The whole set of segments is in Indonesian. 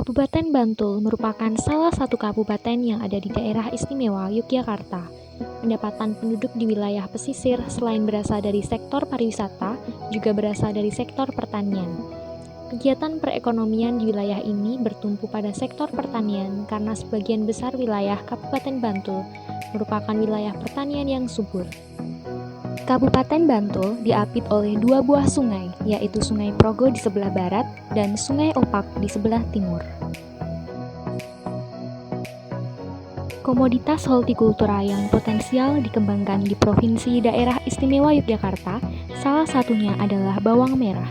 Kabupaten Bantul merupakan salah satu kabupaten yang ada di daerah istimewa Yogyakarta. Pendapatan penduduk di wilayah pesisir selain berasal dari sektor pariwisata, juga berasal dari sektor pertanian. Kegiatan perekonomian di wilayah ini bertumpu pada sektor pertanian karena sebagian besar wilayah Kabupaten Bantul merupakan wilayah pertanian yang subur. Kabupaten Bantul diapit oleh dua buah sungai, yaitu Sungai Progo di sebelah barat dan Sungai Opak di sebelah timur. Komoditas hortikultura yang potensial dikembangkan di Provinsi Daerah Istimewa Yogyakarta, salah satunya adalah bawang merah.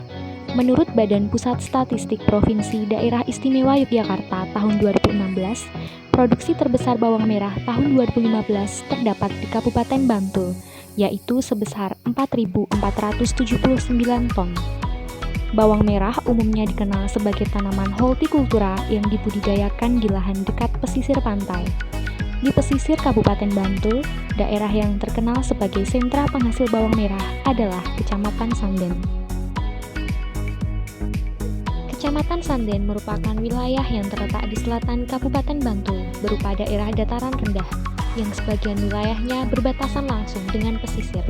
Menurut Badan Pusat Statistik Provinsi Daerah Istimewa Yogyakarta tahun 2016, produksi terbesar bawang merah tahun 2015 terdapat di Kabupaten Bantul, yaitu sebesar 4.479 ton. Bawang merah umumnya dikenal sebagai tanaman hortikultura yang dibudidayakan di lahan dekat pesisir pantai. Di pesisir Kabupaten Bantul, daerah yang terkenal sebagai sentra penghasil bawang merah adalah Kecamatan Sanden. Kecamatan Sanden merupakan wilayah yang terletak di selatan Kabupaten Bantul, berupa daerah dataran rendah, yang sebagian wilayahnya berbatasan langsung dengan pesisir.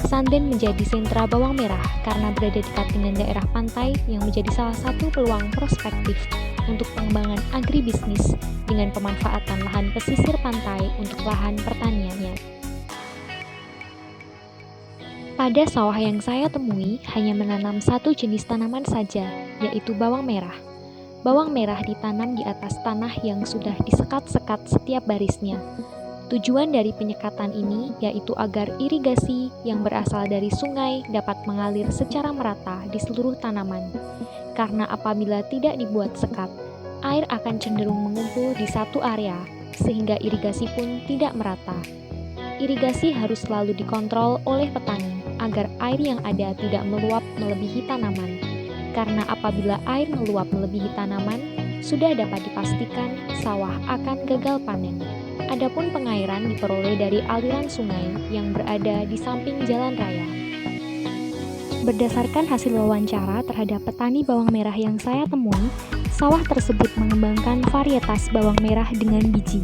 Sanden menjadi sentra bawang merah karena berada dekat dengan daerah pantai yang menjadi salah satu peluang prospektif untuk pengembangan agribisnis dengan pemanfaatan lahan pesisir pantai untuk lahan pertaniannya. Pada sawah yang saya temui hanya menanam satu jenis tanaman saja, yaitu bawang merah. Bawang merah ditanam di atas tanah yang sudah disekat-sekat setiap barisnya. Tujuan dari penyekatan ini yaitu agar irigasi yang berasal dari sungai dapat mengalir secara merata di seluruh tanaman. Karena apabila tidak dibuat sekat, air akan cenderung mengumpul di satu area, sehingga irigasi pun tidak merata. Irigasi harus selalu dikontrol oleh petani agar air yang ada tidak meluap melebihi tanaman. Karena apabila air meluap melebihi tanaman, sudah dapat dipastikan sawah akan gagal panen. Adapun pengairan diperoleh dari aliran sungai yang berada di samping jalan raya. Berdasarkan hasil wawancara terhadap petani bawang merah yang saya temui, sawah tersebut mengembangkan varietas bawang merah dengan biji.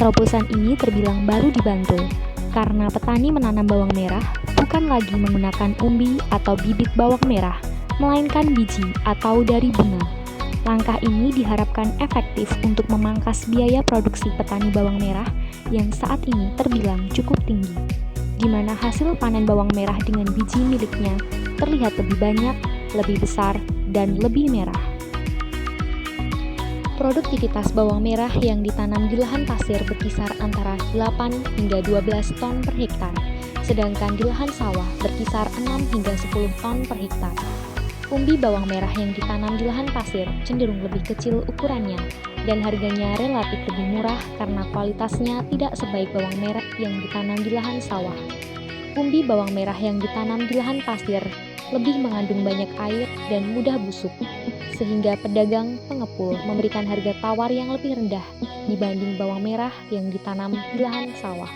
Terobosan ini terbilang baru di Bantul, karena petani menanam bawang merah bukan lagi menggunakan umbi atau bibit bawang merah, melainkan biji atau dari bunga. Langkah ini diharapkan efektif untuk memangkas biaya produksi petani bawang merah yang saat ini terbilang cukup tinggi, di mana hasil panen bawang merah dengan biji miliknya terlihat lebih banyak, lebih besar, dan lebih merah. Produktivitas bawang merah yang ditanam di lahan pasir berkisar antara 8 hingga 12 ton per hektar, sedangkan di lahan sawah berkisar 6 hingga 10 ton per hektar. Umbi bawang merah yang ditanam di lahan pasir cenderung lebih kecil ukurannya dan harganya relatif lebih murah karena kualitasnya tidak sebaik bawang merah yang ditanam di lahan sawah. Umbi bawang merah yang ditanam di lahan pasir lebih mengandung banyak air dan mudah busuk, sehingga pedagang pengepul memberikan harga tawar yang lebih rendah dibanding bawang merah yang ditanam di lahan sawah.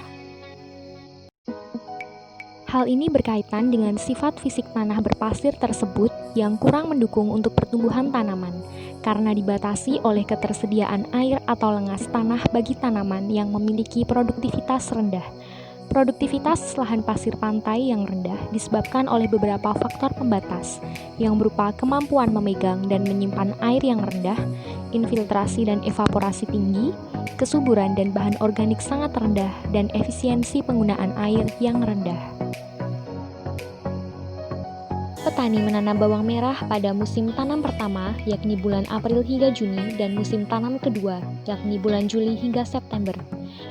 Hal ini berkaitan dengan sifat fisik tanah berpasir tersebut yang kurang mendukung untuk pertumbuhan tanaman, karena dibatasi oleh ketersediaan air atau lengas tanah bagi tanaman yang memiliki produktivitas rendah. Produktivitas lahan pasir pantai yang rendah disebabkan oleh beberapa faktor pembatas, yang berupa kemampuan memegang dan menyimpan air yang rendah, infiltrasi dan evaporasi tinggi, kesuburan dan bahan organik sangat rendah, dan efisiensi penggunaan air yang rendah. Petani menanam bawang merah pada musim tanam pertama, yakni bulan April hingga Juni, dan musim tanam kedua, yakni bulan Juli hingga September.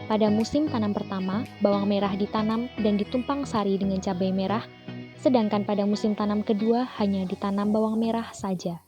Pada musim tanam pertama, bawang merah ditanam dan ditumpang sari dengan cabai merah, sedangkan pada musim tanam kedua hanya ditanam bawang merah saja.